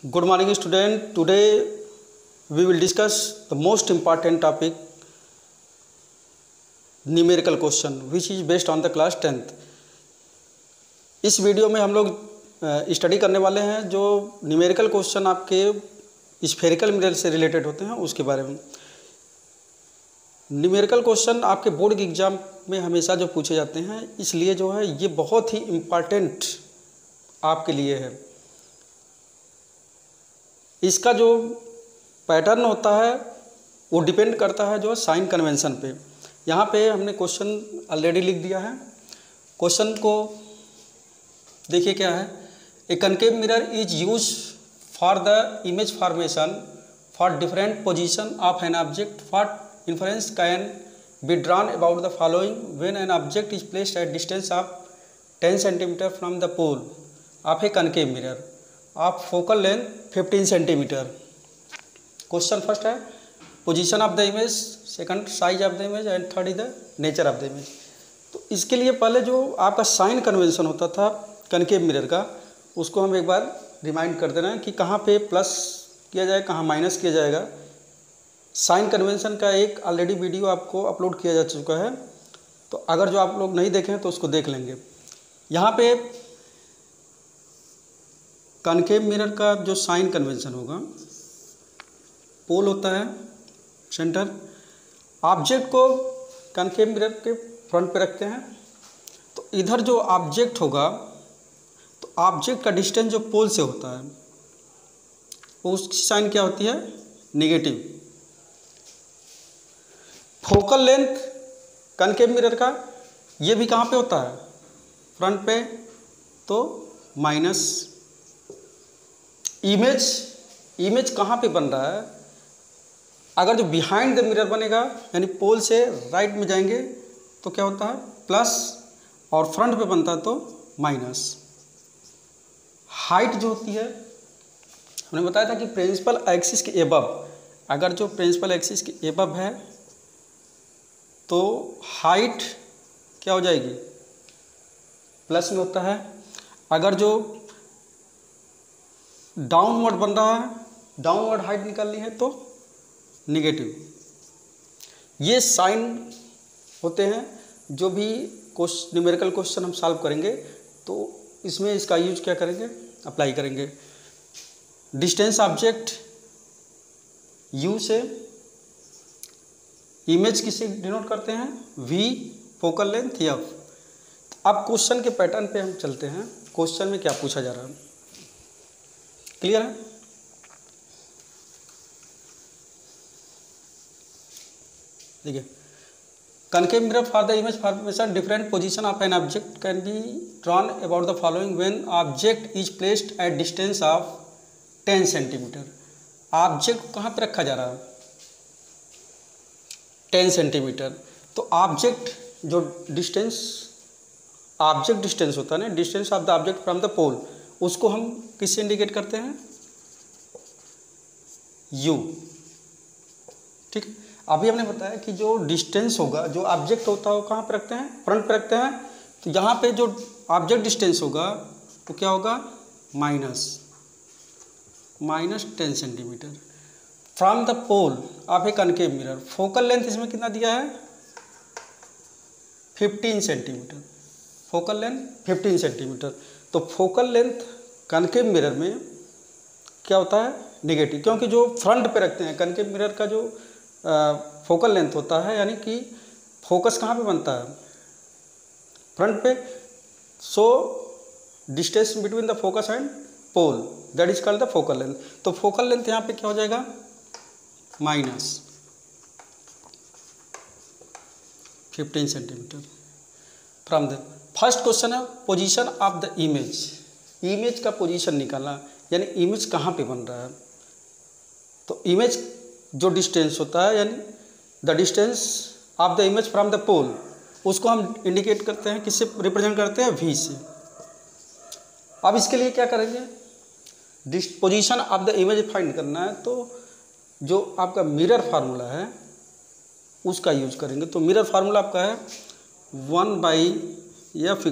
Good morning, student. Today we will discuss the most important topic, numerical question, which is based on the class 10th. इस video में हम लोग study करने वाले हैं जो न्यूमेरिकल क्वेश्चन आपके स्फेरिकल मिरर से रिलेटेड होते हैं उसके बारे में। न्यूमेरिकल क्वेश्चन आपके बोर्ड के एग्ज़ाम में हमेशा जो पूछे जाते हैं, इसलिए जो है ये बहुत ही इम्पॉर्टेंट आपके लिए है। इसका जो पैटर्न होता है वो डिपेंड करता है जो साइन कन्वेंशन पे। यहाँ पे हमने क्वेश्चन ऑलरेडी लिख दिया है। क्वेश्चन को देखिए क्या है। A concave mirror is use for the image formation for different position of an object for inference can be drawn about the following when an object is placed at distance of 10 centimetre from the pole of a concave mirror of focal length 15 centimetre. Question first है position of the image, second size of the image and third is the nature of the image. तो इसके लिए पहले जो आपका sign convention होता था concave mirror का, उसको हम एक बार रिमाइंड कर दे रहे हैं कि कहाँ पे प्लस किया जाए, कहाँ माइनस किया जाएगा। साइन कन्वेंशन का एक ऑलरेडी वीडियो आपको अपलोड किया जा चुका है, तो अगर जो आप लोग नहीं देखें तो उसको देख लेंगे। यहाँ पे कनकेव मिरर का जो साइन कन्वेंशन होगा, पोल होता है सेंटर, ऑब्जेक्ट को कनकेव मिरर के फ्रंट पे रखते हैं। तो इधर जो ऑब्जेक्ट होगा, तो ऑब्जेक्ट का डिस्टेंस जो पोल से होता है उसकी साइन क्या होती है, negative. Focal length concave mirror का ये भी कहाँ पे होता है, फ्रंट पे, तो माइनस। इमेज कहाँ पे बन रहा है, अगर जो बिहाइंड द मिरर बनेगा यानी पोल से राइट में जाएंगे तो क्या होता है प्लस, और फ्रंट पे बनता है तो माइनस। हाइट जो होती है, हमने बताया था कि प्रिंसिपल एक्सिस के एबव, अगर जो प्रिंसिपल एक्सिस के एबव है तो हाइट क्या हो जाएगी, प्लस में होता है। अगर जो डाउनवर्ड बन रहा है, डाउनवर्ड हाइट निकालनी है तो नेगेटिव। ये साइन होते हैं जो भी न्यूमेरिकल क्वेश्चन हम सॉल्व करेंगे तो इसमें इसका यूज क्या करेंगे, अप्लाई करेंगे। डिस्टेंस ऑब्जेक्ट यू से, इमेज किसे डिनोट करते हैं, वी, फोकल लेंथ एफ। अब क्वेश्चन के पैटर्न पे हम चलते हैं। क्वेश्चन में क्या पूछा जा रहा है, क्लियर है। देखिए, concave mirror for the image formation different position of an object can be drawn about the following when object is placed at distance of 10 centimetre. Object कहाँ पे रखा जा रहा है, 10 सेंटीमीटर। तो ऑब्जेक्ट जो डिस्टेंस, ऑब्जेक्ट डिस्टेंस होता है ना, distance of the object from the pole, उसको हम किससे इंडिकेट करते हैं, यू। ठीक है। अभी हमने बताया कि जो डिस्टेंस होगा, जो ऑब्जेक्ट होता है वो कहाँ पे रखते हैं, फ्रंट पे रखते हैं। तो यहाँ पे जो ऑब्जेक्ट डिस्टेंस होगा वो क्या होगा, minus 10 centimetre from the pole of a concave mirror. Focal length इसमें कितना दिया है, 15 सेंटीमीटर। Focal length 15 centimetre. तो फोकल लेंथ कनकेव मिरर में क्या होता है, नेगेटिव, क्योंकि जो फ्रंट पे रखते हैं कनकेव मिरर का जो फोकल लेंथ होता है, यानी कि फोकस कहाँ पे बनता है, फ्रंट पे। So distance between the focus and pole that is called the focal length. तो फोकल लेंथ यहाँ पे क्या हो जाएगा, minus 15 centimetre from the. First question है position of the image. Image का पोजीशन निकालना, यानी इमेज कहाँ पे बन रहा है। तो इमेज जो डिस्टेंस होता है, यानी the distance of the image from the pole, उसको हम इंडिकेट करते हैं, किससे रिप्रेजेंट करते हैं, वी से। अब इसके लिए क्या करेंगे, position of the image find करना है, तो जो आपका मिरर फार्मूला है उसका यूज करेंगे। तो मिरर फार्मूला आपका है 1/f =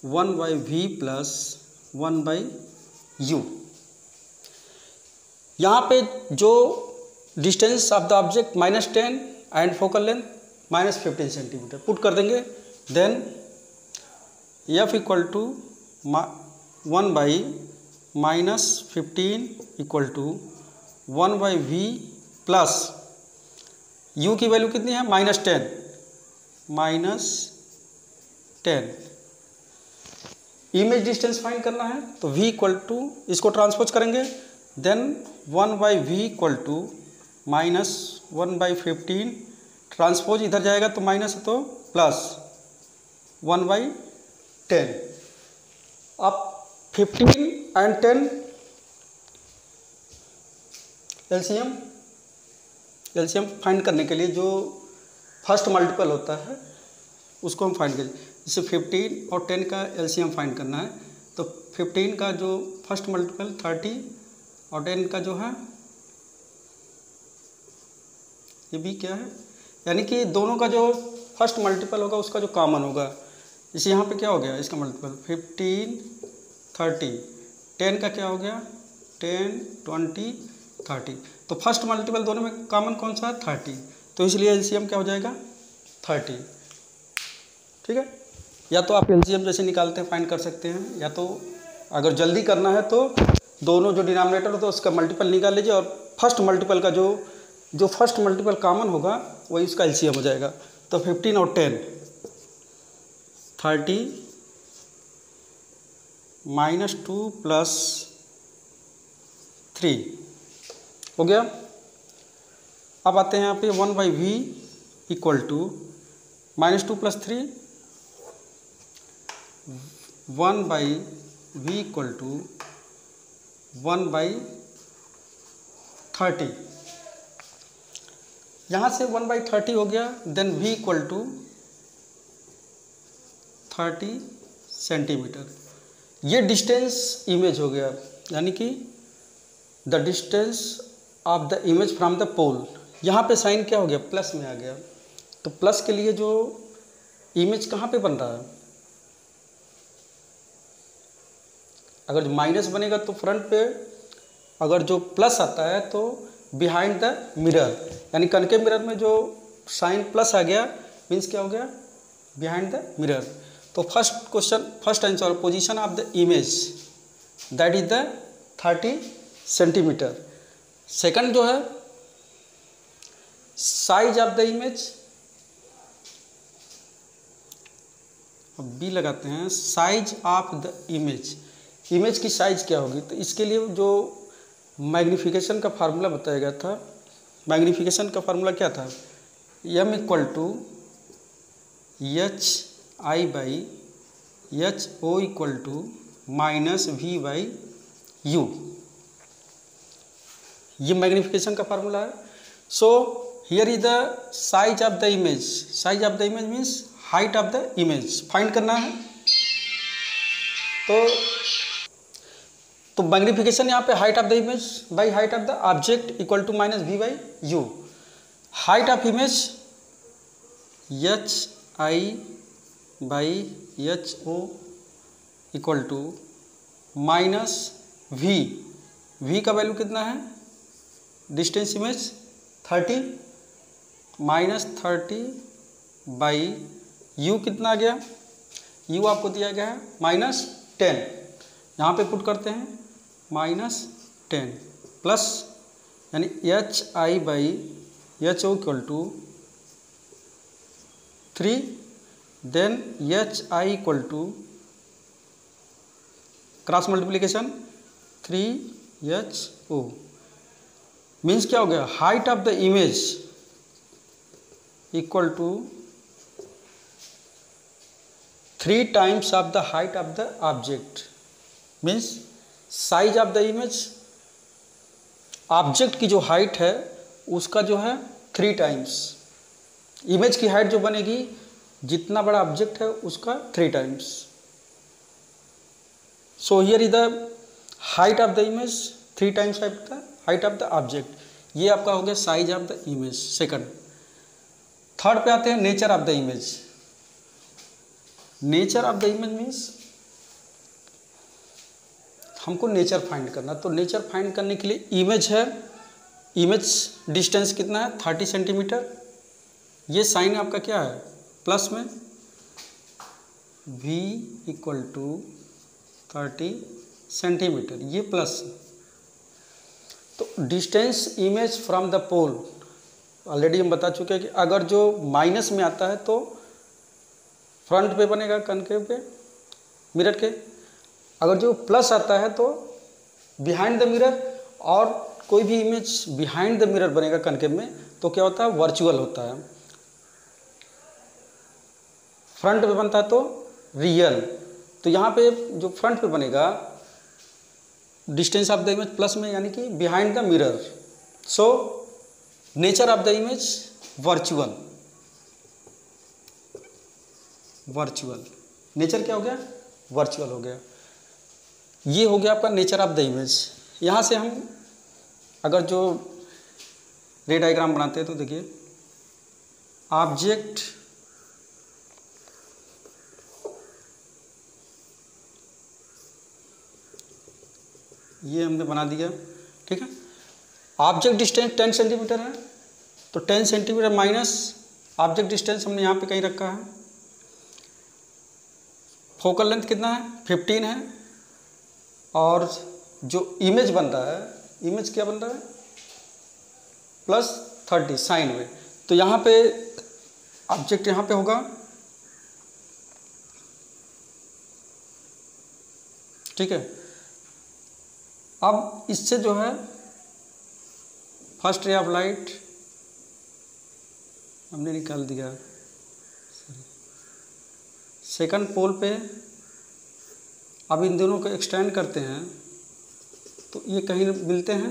1/v + 1/u। यहाँ पे जो distance of the object -10 and focal length -15 centimetre put कर देंगे, then F equal to 1/-15 equal to 1/v plus u की वैल्यू कितनी है -10 इमेज डिस्टेंस फाइंड करना है तो v इक्वल टू इसको ट्रांसपोज करेंगे, then 1/v equal to -1/15 transpose इधर जाएगा तो माइनस है तो प्लस 1/10। अब 15 एंड 10 एलसीएम फाइंड करने के लिए जो फर्स्ट मल्टीपल होता है उसको हम फाइंड करें। जैसे 15 और 10 का एलसीएम फाइंड करना है तो 15 का जो फर्स्ट मल्टीपल 30 और 10 का जो है ये भी क्या है, यानी कि दोनों का जो फर्स्ट मल्टीपल होगा उसका जो कॉमन होगा। जैसे यहाँ पे क्या हो गया इसका मल्टीपल 15 30, 10 का क्या हो गया 10 20 30, तो फर्स्ट मल्टीपल दोनों में कॉमन कौन सा है 30, तो इसलिए एलसीएम क्या हो जाएगा 30। ठीक है, या तो आप एलसीएम जैसे निकालते हैं फाइंड कर सकते हैं, या तो अगर जल्दी करना है तो दोनों जो डिनोमिनेटर होता है उसका मल्टीपल निकाल लीजिए और फर्स्ट मल्टीपल का जो फर्स्ट मल्टीपल कॉमन होगा वही उसका एलसीएम हो जाएगा। तो 15 और 10 30 -2 प्लस 3 हो गया। अब आते हैं यहाँ पे 1/v equal to -2 plus 3, 1/v equal to 1/30। यहाँ से 1/30 हो गया, then v equal to 30 centimetre. ये डिस्टेंस इमेज हो गया, यानी कि the distance of the image from the pole. यहाँ पे साइन क्या हो गया प्लस में आ गया, तो प्लस के लिए जो इमेज कहाँ पे बन रहा है, अगर जो माइनस बनेगा तो फ्रंट पे, अगर जो प्लस आता है तो बिहाइंड द मिरर, यानी कनकेव मिरर में जो साइन प्लस आ गया मीन्स क्या हो गया बिहाइंड द मिरर। तो first answer position of the image that is the 30 centimetre. Second जो है साइज ऑफ द इमेज, अब बी लगाते हैं, size of the image, image की साइज क्या होगी, तो इसके लिए जो मैग्नीफिकेशन का फार्मूला बताया गया था, मैग्नीफिकेशन का फार्मूला क्या था, m equal to HI/HO equal to -V/U, ये मैग्नीफिकेशन का फार्मूला है। So here is the size of the image, size of the image means height of the image find करना है। तो मैग्नीफिकेशन यहाँ पे height of the image by height of the object equal to -V/U। Height of image HI/HO equal to -V, V का value कितना है, distance image 30 -30/U कितना आ गया, U आपको दिया गया है -10, यहाँ पे पुट करते हैं -10 प्लस, यानी HI/HO equal to 3, then HI equal to cross multiplication 3HO means क्या हो गया, height of the image equal to 3 times of the height of the object, means size of the image, object की जो height है उसका जो है 3 times, image की हाइट जो बनेगी जितना बड़ा ऑब्जेक्ट है उसका 3 times. So here is the height of the image 3 times of the height of the object, ये आपका हो गया size of the image second. Third पे आते हैं nature of the image. Nature of the image means हमको nature find करना। तो नेचर फाइंड करने के लिए इमेज है, इमेज डिस्टेंस कितना है 30 सेंटीमीटर। ये साइन आपका क्या है प्लस में, v इक्वल टू 30 सेंटीमीटर, ये प्लस। तो distance image from the pole already हम बता चुके हैं कि अगर जो माइनस में आता है तो फ्रंट पे बनेगा कनकेव पे मिरर के, अगर जो प्लस आता है तो बिहाइंड द मिरर, और कोई भी इमेज बिहाइंड द मिरर बनेगा कनकेव में तो क्या होता है वर्चुअल होता है, फ्रंट पे बनता है तो रियल। तो यहाँ पे जो फ्रंट पे बनेगा distance of the image plus में, यानी कि behind the mirror. So nature of the image virtual, virtual nature क्या हो गया वर्चुअल हो गया। ये हो गया आपका नेचर ऑफ द इमेज। यहाँ से हम अगर जो रे डायग्राम बनाते हैं तो देखिए ऑब्जेक्ट ये हमने बना दिया, ठीक है। ऑब्जेक्ट डिस्टेंस 10 सेंटीमीटर है, तो 10 सेंटीमीटर माइनस ऑब्जेक्ट डिस्टेंस हमने यहाँ पे कहीं रखा है। फोकल लेंथ कितना है 15 है, और जो इमेज बन रहा है, इमेज क्या बन रहा है प्लस 30 साइन में। तो यहाँ पे ऑब्जेक्ट यहाँ पे होगा, ठीक है। अब इससे जो है फर्स्ट रे ऑफ लाइट हमने निकाल दिया, सेकंड पोल पे अब इन दोनों को एक्सटेंड करते हैं तो ये कहीं मिलते हैं,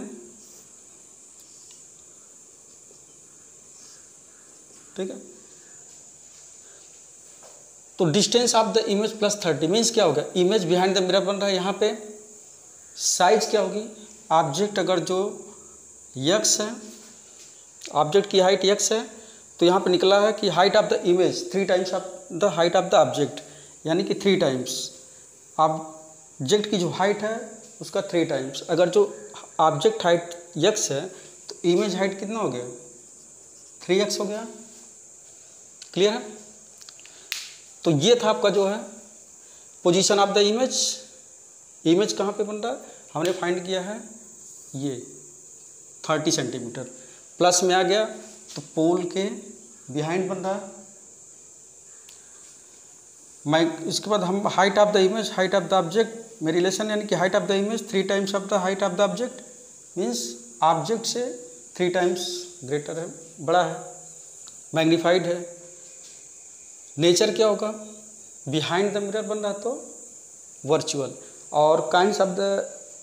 ठीक है। तो distance of the image plus 30 means क्या होगा, इमेज बिहाइंड द मिरर बन रहा है। यहाँ पे साइज क्या होगी, ऑब्जेक्ट अगर जो x है, ऑब्जेक्ट की हाइट x है, तो यहाँ पे निकला है कि height of the image 3 times of the height of the object, यानी कि 3 टाइम्स ऑब्जेक्ट की जो हाइट है उसका 3 टाइम्स। अगर जो ऑब्जेक्ट हाइट x है तो इमेज हाइट कितना हो गया 3x हो गया। क्लियर है। तो ये था आपका जो है position of the image. Image कहाँ पे बन रहा है, हमने फाइंड किया है ये 30 सेंटीमीटर, प्लस में आ गया तो पोल के बिहाइंड बन रहा है। इसके बाद हम height of the image, height of the object में रिलेशन, यानी कि height of the image 3 times of the height of the object, means object से 3 टाइम्स ग्रेटर है, बड़ा है, मैग्नीफाइड है। नेचर क्या होगा, बिहाइंड द मिरर बन रहा तो वर्चुअल। और kinds of the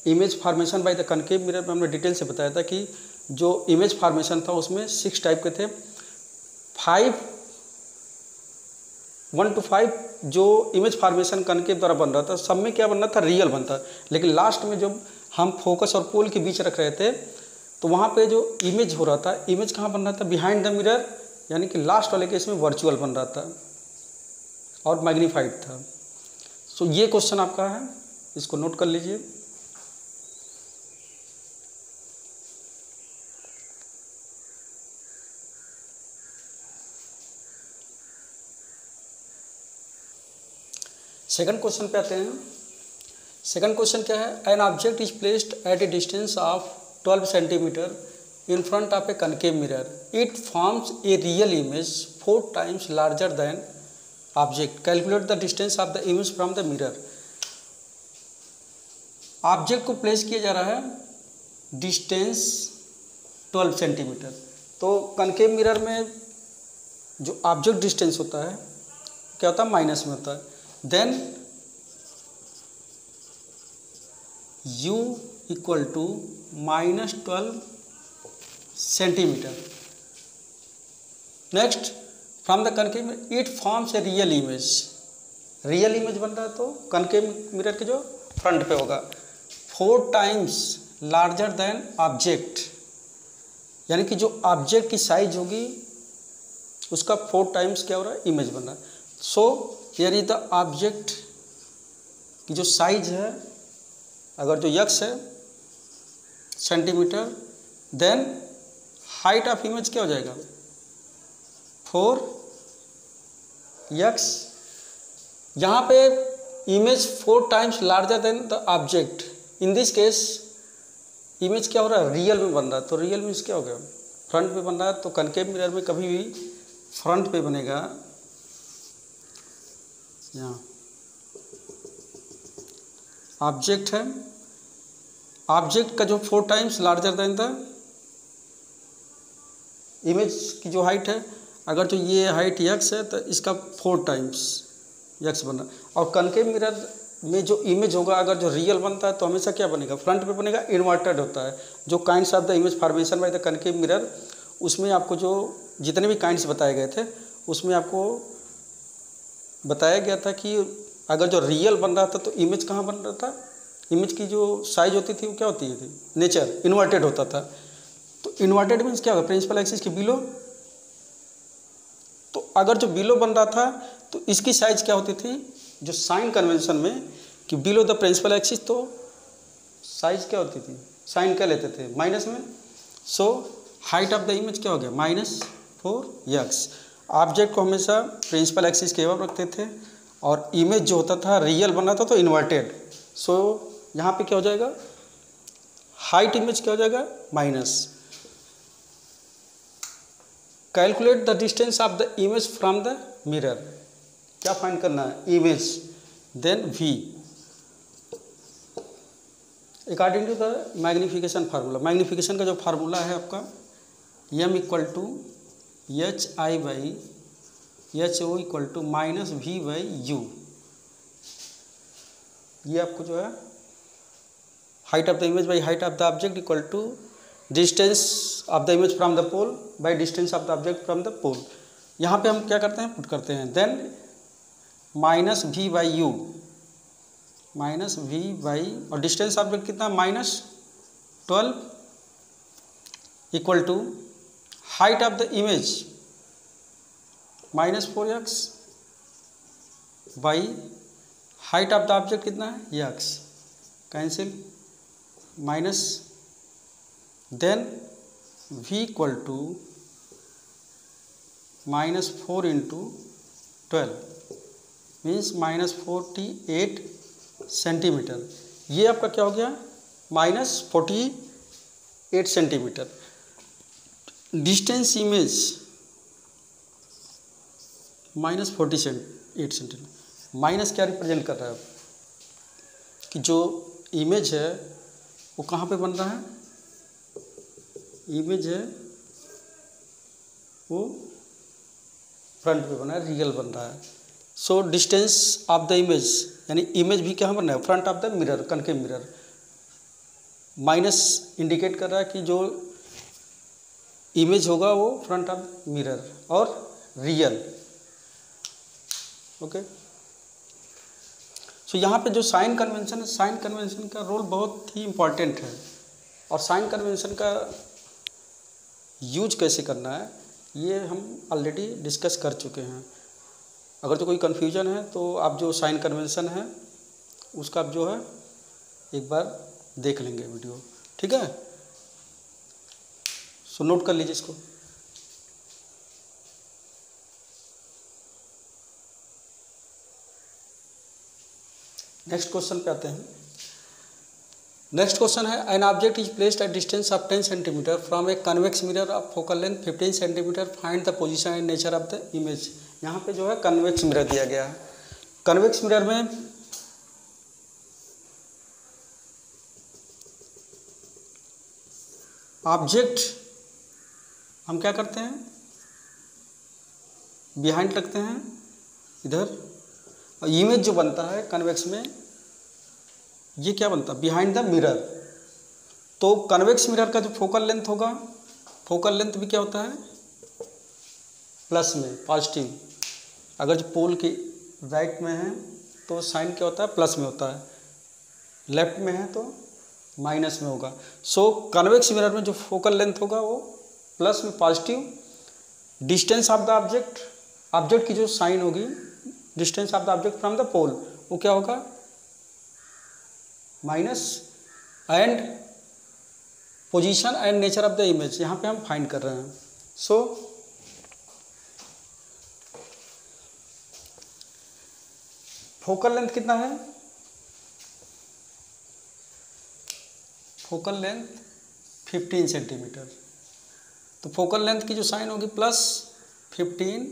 image formation by the concave mirror में हमने डिटेल से बताया था कि जो इमेज फॉर्मेशन था उसमें 6 टाइप के थे। 1 to 5 जो इमेज फॉर्मेशन कनकेव द्वारा बन रहा था, सब में क्या बन रहा था रियल बनता, लेकिन लास्ट में जब हम फोकस और पोल के बीच रख रहे थे तो वहाँ पे जो इमेज हो रहा था, इमेज कहाँ बन रहा था बिहाइंड द मिरर, यानी कि लास्ट वाले केस में वर्चुअल बन रहा था और मैग्नीफाइड था। सो ये क्वेश्चन आपका है, इसको नोट कर लीजिए। सेकंड क्वेश्चन पे आते हैं। सेकंड क्वेश्चन क्या है, N object is placed eight A distance of 12 centimetre in front of a concave mirror, it forms a real image 4 times larger then object, calculate the distance of the image from the mirror. Object को place किया जा रहा है distance 12 centimetre. तो concave mirror में जो object distance होता है क्या होता है माइनस में होता है। Then u equal to -12 centimetre. Next from the concave it forms a real image, real image बन रहा है तो कनकेव मिरर के जो फ्रंट पे होगा 4 टाइम्स लार्जर देन ऑब्जेक्ट, यानी कि जो ऑब्जेक्ट की साइज होगी उसका 4 टाइम्स क्या हो रहा है इमेज बन रहा है। So here is the object की जो साइज है अगर जो यक्स है centimetre, then height of image क्या हो जाएगा 4x। यहाँ पे image 4 times larger than the object, in this case image क्या हो रहा है रियल में बन रहा है, तो रियल मीन्स क्या हो गया फ्रंट पे बन रहा है, तो कनकेव मिरर में कभी भी फ्रंट पे बनेगा। यहाँ ऑब्जेक्ट है, ऑब्जेक्ट का जो 4 times larger than the image की जो हाइट है, अगर जो ये हाइट यक्स है तो इसका 4 टाइम्स यक्स बन रहा है। और कनकेव मिरर में जो इमेज होगा अगर जो रियल बनता है तो हमेशा क्या बनेगा फ्रंट पे बनेगा, इन्वर्टेड होता है। जो kinds of the image formation by the concave mirror, उसमें आपको जो जितने भी काइंड्स बताए गए थे उसमें आपको बताया गया था कि अगर जो रियल बन रहा था तो इमेज कहाँ बन रहा था, इमेज की जो साइज होती थी वो क्या होती थी नेचर इन्वर्टेड होता था। तो इन्वर्टेड मीन्स क्या होगा प्रिंसिपल एक्सिस के बिलो, तो अगर जो बिलो बन रहा था तो इसकी साइज क्या होती थी जो साइन कन्वेंशन में कि बिलो द प्रिंसिपल एक्सिस, तो साइज क्या होती थी साइन क्या लेते थे माइनस में। So height of the image क्या हो गया -4x। ऑब्जेक्ट को हमेशा प्रिंसिपल एक्सिस के एबव रखते थे और इमेज जो होता था रियल बना था तो इन्वर्टेड। सो यहाँ पे क्या हो जाएगा हाइट इमेज क्या हो जाएगा minus. Calculate the distance of the image from the mirror, क्या फाइंड करना है image, then v according to the magnification formula. Magnification का जो फार्मूला है आपका m equal to H I by H O equal to minus we by U. ये आपको जो है height of the image by height of the object equal to distance of the image from the pole by distance of the object from the pole. यहाँ पे हम क्या करते हैं पुट करते हैं then minus we by u, minus we by और distance object कितना -12 equal to height of the image -4x by height of the object कितना है x, cancel minus, then v equal to -4 into 12 means -48 centimetre. ये आपका क्या हो गया -48 centimetre. Distance image -48 centimetre, minus क्या रिप्रेजेंट कर रहा है कि जो इमेज है वो कहाँ पे बन रहा है, इमेज है वो फ्रंट पे बना है रियल बन रहा है। So distance of the image यानी इमेज भी क्या बन रहा है front of the mirror concave mirror. Minus indicate कर रहा है कि जो इमेज होगा वो फ्रंट ऑफ मिरर और रियल। ओके, सो यहाँ पे जो साइन कन्वेंशन है, साइन कन्वेंशन का रोल बहुत ही इम्पॉर्टेंट है और साइन कन्वेंशन का यूज कैसे करना है ये हम ऑलरेडी डिस्कस कर चुके हैं। अगर तो कोई कन्फ्यूजन है तो आप जो साइन कन्वेंशन है उसका आप जो है एक बार देख लेंगे वीडियो, ठीक है। सो नोट कर लीजिए इसको। नेक्स्ट क्वेश्चन पे आते हैं। नेक्स्ट क्वेश्चन है N object is placed at distance of 10 centimetre from a convex mirror of focal length 15 centimetre, find the position and nature of the image. यहाँ पे जो है कन्वेक्स मिरर दिया गया है। कन्वेक्स मिरर में ऑब्जेक्ट हम क्या करते हैं बिहाइंड रखते हैं इधर, और इमेज जो बनता है कन्वेक्स में ये क्या बनता है बिहाइंड द मिरर। तो कन्वेक्स मिरर का जो फोकल लेंथ होगा, फोकल लेंथ भी क्या होता है प्लस में पॉजिटिव। अगर जो पोल के राइट में है तो साइन क्या होता है प्लस में होता है, लेफ्ट में है तो माइनस में होगा। सो कन्वेक्स मिरर में जो फोकल लेंथ होगा वो प्लस में positive, distance of the object, object की जो साइन होगी distance of the object from the pole वो क्या होगा and position and nature of the image यहाँ पे हम फाइंड कर रहे हैं। सो फोकल लेंथ कितना है, फोकल लेंथ 15 सेंटीमीटर। तो फोकल लेंथ की जो साइन होगी +15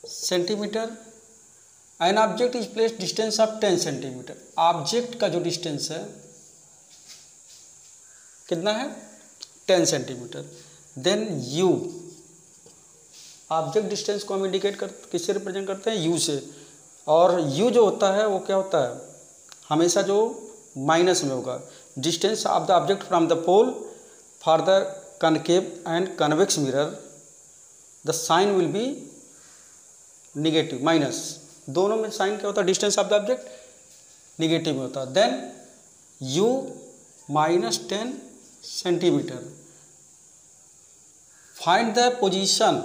centimetre. An object is place distance of 10 centimetre. Object का जो डिस्टेंस है कितना है 10 centimetre. Then U, object distance को हम इंडिकेट कर किससे रिप्रेजेंट करते हैं, यू से। और यू जो होता है वो क्या होता है, हमेशा जो माइनस में होगा। Distance of the object from the pole for the concave and convex mirror the sign will be negative, minus. दोनों में साइन क्या होता है, distance of the object negative में होता है। Then U -10 centimetre. Find the position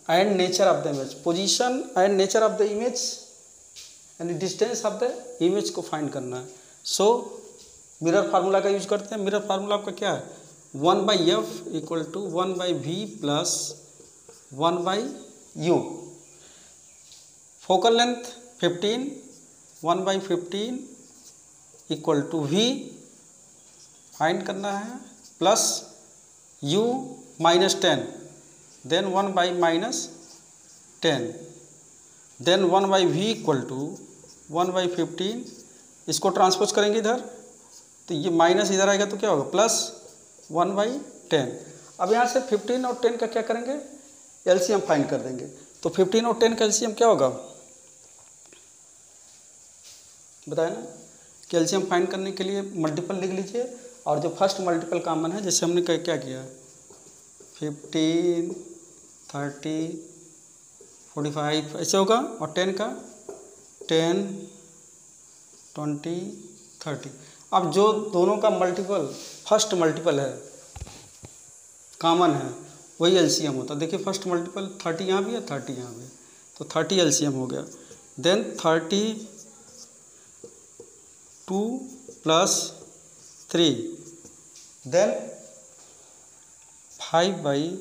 and nature of the image. Position and nature of the image यानी distance of the image को फाइंड करना है। सो मिरर फार्मूला का यूज करते हैं। मिरर फार्मूला आपका क्या है, 1/f = 1/v + 1/u। Focal length 15, 1/15 = v find करना है, plus u -10, then 1/-10, then 1/v = 1/15। इसको ट्रांसपोज करेंगे इधर तो ये माइनस इधर आएगा तो क्या होगा, +1/10। अब यहाँ से 15 और 10 का क्या करेंगे, एलसीएम फाइंड कर देंगे। तो 15 और 10 का एलसीएम क्या होगा, बताया ना। कैल्शियम फाइंड करने के लिए मल्टीपल लिख लीजिए, और जो फर्स्ट मल्टीपल कॉमन है, जैसे हमने क्या किया 15, 30, 45 ऐसे होगा, और 10 का 10, 20, 30। अब जो दोनों का मल्टीपल फर्स्ट मल्टीपल है कॉमन है वही एलसीएम होता है। देखिए फर्स्ट मल्टीपल 30 यहाँ भी है, 30 यहाँ भी है, तो 30 एलसीएम हो गया। देन 32 + 3, देन 5/,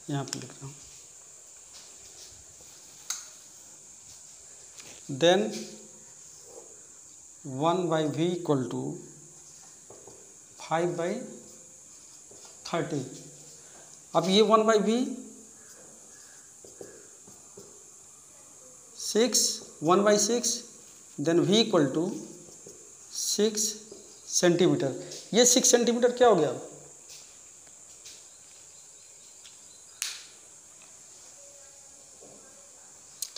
यहाँ पे लिख रहा हूँ, देन 1/v = 5/30। अब ये 1/v 6, 1/6, देन v = 6 सेंटीमीटर। ये 6 सेंटीमीटर क्या हो गया,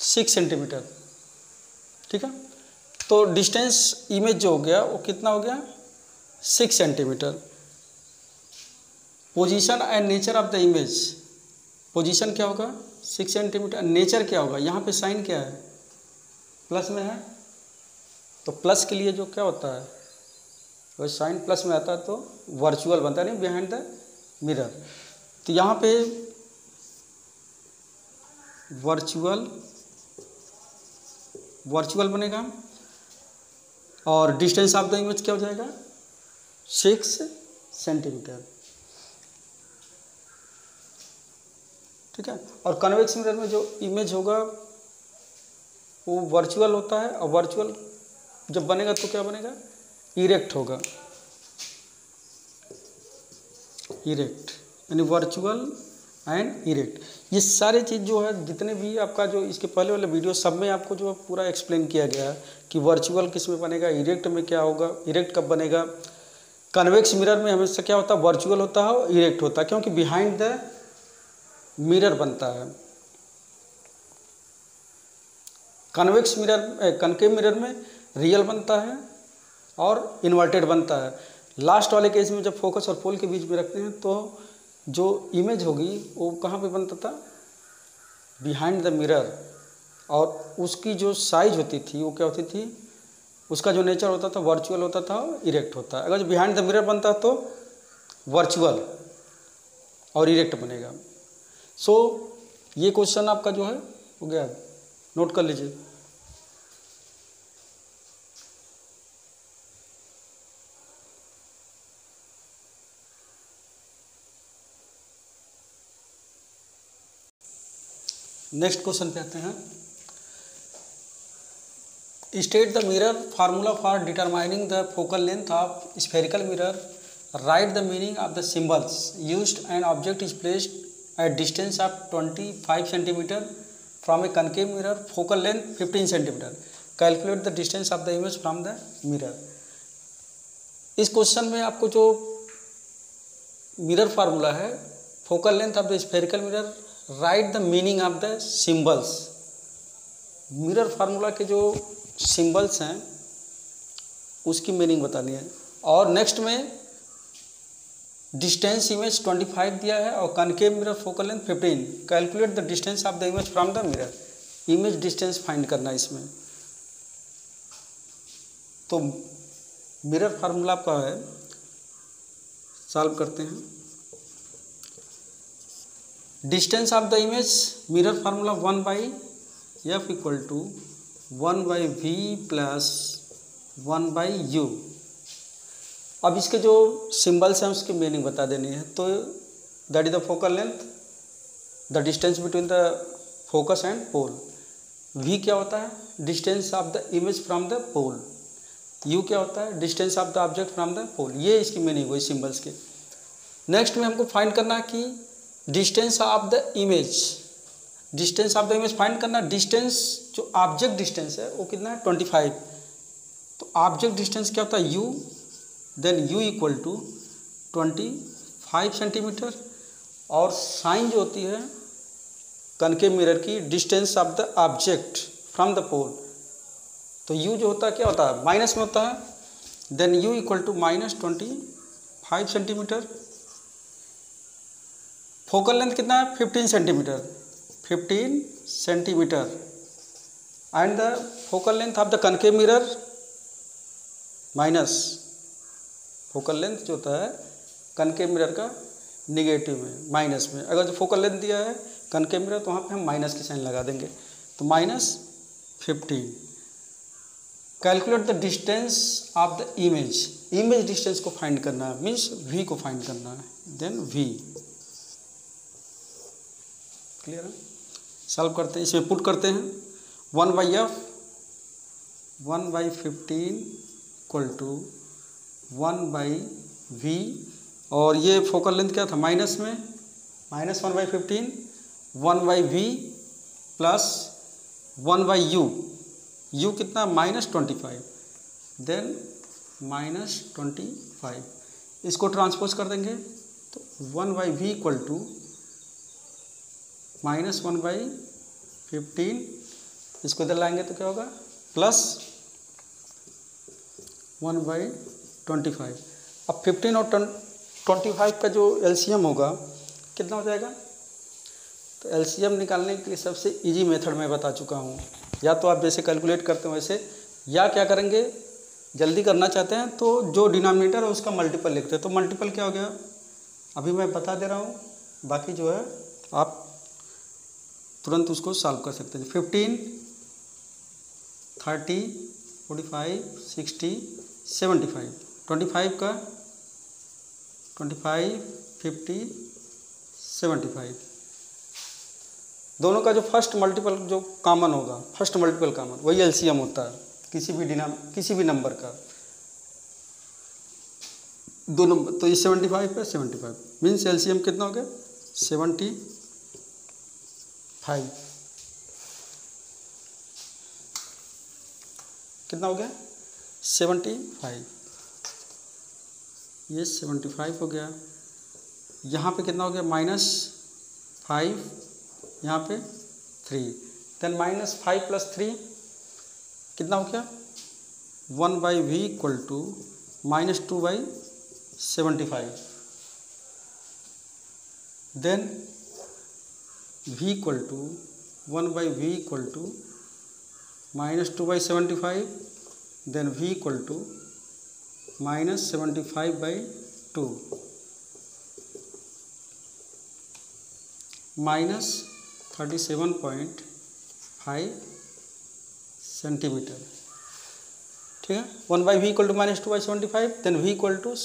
सिक्स सेंटीमीटर, ठीक है। तो डिस्टेंस इमेज जो हो गया वो कितना हो गया, 6 centimetre. Position and nature of the image, position क्या होगा 6 सेंटीमीटर, नेचर क्या होगा, यहाँ पे साइन क्या है, प्लस में है, तो प्लस के लिए जो क्या होता है, वो साइन प्लस में आता है तो वर्चुअल बनता है, नहीं बिहाइंड द मिरर। तो यहाँ पे वर्चुअल बनेगा, और डिस्टेंस ऑफ द इमेज क्या हो जाएगा 6 सेंटीमीटर, ठीक है। और कन्वेक्स मिरर में जो इमेज होगा वो वर्चुअल होता है, और वर्चुअल जब बनेगा तो क्या बनेगा, इरेक्ट होगा, इरेक्ट यानी वर्चुअल एंड इरेक्ट। ये सारे चीज़ जो है जितने भी आपका जो इसके पहले वाले वीडियो सब में आपको जो पूरा एक्सप्लेन किया गया है कि वर्चुअल किस में बनेगा, इरेक्ट में क्या होगा, इरेक्ट कब बनेगा। कन्वेक्स मिरर में हमेशा क्या होता है, वर्चुअल होता है और इरेक्ट होता है, क्योंकि बिहाइंड द मिरर बनता है। कन्वेक्स मिरर, कनकेव मिरर में रियल बनता है और इन्वर्टेड बनता है। लास्ट वाले केस में जब फोकस और पोल के बीच में रखते हैं तो जो इमेज होगी वो कहाँ पे बनता था, बिहाइंड द मिरर, और उसकी जो साइज होती थी वो क्या होती थी, उसका जो नेचर होता था वर्चुअल होता था, इरेक्ट होता है। अगर जो बिहाइंड द मिरर बनता तो वर्चुअल और इरेक्ट बनेगा। सो ये क्वेश्चन आपका जो है हो गया, नोट कर लीजिए। नेक्स्ट क्वेश्चन पे आते हैं। State the mirror formula for determining the focal length of spherical mirror, right the meaning of the symbols used and object is placed at distance of 25 centimetre from A concave mirror, focal length 15 centimetre, calculate the distance of the image from the mirror. इस question में आपको जो mirror formula है, focal length of the spherical mirror, right the meaning of the symbols. Mirror formula के जो symbols हैं उसकी meaning बतानी है। और नेक्स्ट में डिस्टेंस इमेज 25 दिया है और concave mirror focal length 15, calculate the distance of the image from the mirror. Image distance find करना है इसमें। तो मिरर फार्मूला आपका है, सॉल्व करते हैं। Distance of the image mirror formula 1/f equal to 1/v plus 1/u। अब इसके जो सिंबल्स हैं उसकी मीनिंग बता देनी है। तो that is the focal length, the distance between the focus and pole. v क्या होता है? Distance of the image from the pole. u क्या होता है? Distance of the object from the pole. ये इसकी मीनिंग हुई सिंबल्स के। नेक्स्ट में हमको फाइंड करना है कि distance of the image, distance of the image find करना। डिस्टेंस जो ऑब्जेक्ट डिस्टेंस है वो कितना है? 25। तो ऑब्जेक्ट डिस्टेंस क्या होता है? u, then u equal to 25 centimetre. और साइन जो होती है कनकेव मिरर की, distance of the object from the pole. तो u जो होता है क्या होता है? माइनस में होता है। Then u equal to -25 centimetre. Focal length कितना है? 15 centimetre, 15 centimetre. And the focal length of the concave mirror minus, focal length जो होता है कनकेव मिरर का निगेटिव में, माइनस में। अगर जो फोकल लेंथ दिया है कनकेव मिरर तो वहाँ पे हम माइनस की साइन लगा देंगे। तो -15। Calculate the distance of the image. Image distance को फाइंड करना है, मीन्स v को फाइंड करना है। देन v, क्लियर है? सॉल्व करते हैं, इसमें पुट करते हैं। 1/f 1/15 equal to 1/v। और ये फोकल लेंथ क्या था? माइनस में, -1/15, 1/v प्लस 1/u। u कितना? -25। देन -25। इसको ट्रांसपोज कर देंगे तो 1/v इक्वल टू -1/15, इसको इधर लाएंगे तो क्या होगा? प्लस 1/25। अब 15 और 25 का जो एलसीएम होगा कितना हो जाएगा? तो एलसीएम निकालने के लिए सबसे इजी मेथड मैं बता चुका हूँ। या तो आप जैसे कैलकुलेट करते हो वैसे, या क्या करेंगे, जल्दी करना चाहते हैं तो जो डिनोमिनेटर है उसका मल्टीपल लिखते हैं। तो मल्टीपल क्या हो गया अभी मैं बता दे रहा हूँ, बाकी जो है आप तुरंत उसको सॉल्व कर सकते हैं। 15, 30, 45, 60, 75। 25 का 25, 50, 75। दोनों का जो फर्स्ट मल्टीपल जो कॉमन होगा, फर्स्ट मल्टीपल कॉमन, वही एलसीएम होता है किसी भी नंबर का। दो नंबर तो ये 75 पे 75 मीन्स एलसीएम कितना हो गया? 75। कितना हो गया? 75। ये 75 हो गया। यहाँ पे कितना हो गया? -5, यहाँ पे 3। देन -5 + 3 कितना हो गया? 1/v equal to -2/75। Then v equal to 1/v equal to -2/75। Then v equal to -75/2 -37.5 centimetre. ठीक है, 1/v equal to -2/75। Then v equal to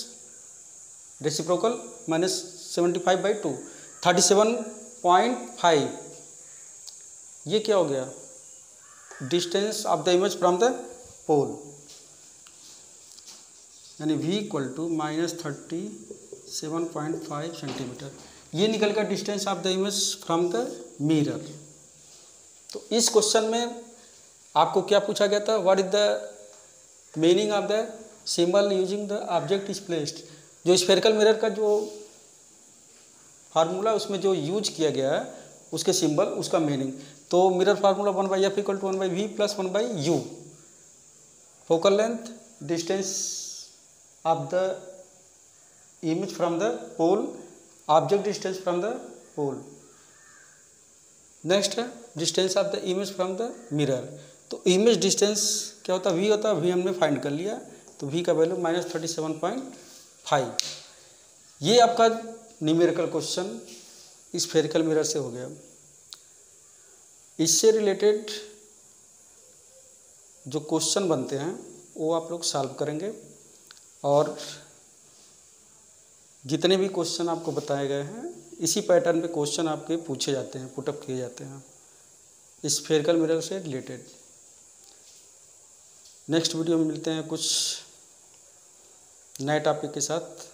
reciprocal -75/2, 37.5 ये क्या हो गया, distance of the image from the pole, यानी v इक्वल टू -37.5 सेंटीमीटर, ये निकल कर distance of the image from the mirror. तो इस क्वेश्चन में आपको क्या पूछा गया था, what is the meaning of the symbol using the object is placed. जो स्फेरिकल मिरर का जो फार्मूला उसमें जो यूज किया गया है उसके सिंबल, उसका मीनिंग। तो mirror formula 1/f equal to 1/v plus 1/u, focal length, distance of the image from the pole, object distance from the pole. Next है distance of the image from the mirror. तो image distance क्या होता है, v होता है, v हमने find कर लिया, तो v का वैल्यू -37.5। ये आपका न्यूमेरिकल क्वेश्चन स्फेरिकल मिरर से हो गया। इससे रिलेटेड जो क्वेश्चन बनते हैं वो आप लोग सॉल्व करेंगे, और जितने भी क्वेश्चन आपको बताए गए हैं इसी पैटर्न पे क्वेश्चन आपके पूछे जाते हैं, पुटअप किए जाते हैं स्फेरिकल मिरर से रिलेटेड। नेक्स्ट वीडियो में मिलते हैं कुछ नए टॉपिक के साथ,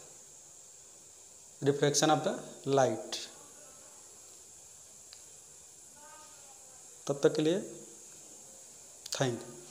रिफ्लेक्शन ऑफ द लाइट। तब तक के लिए थैंक यू।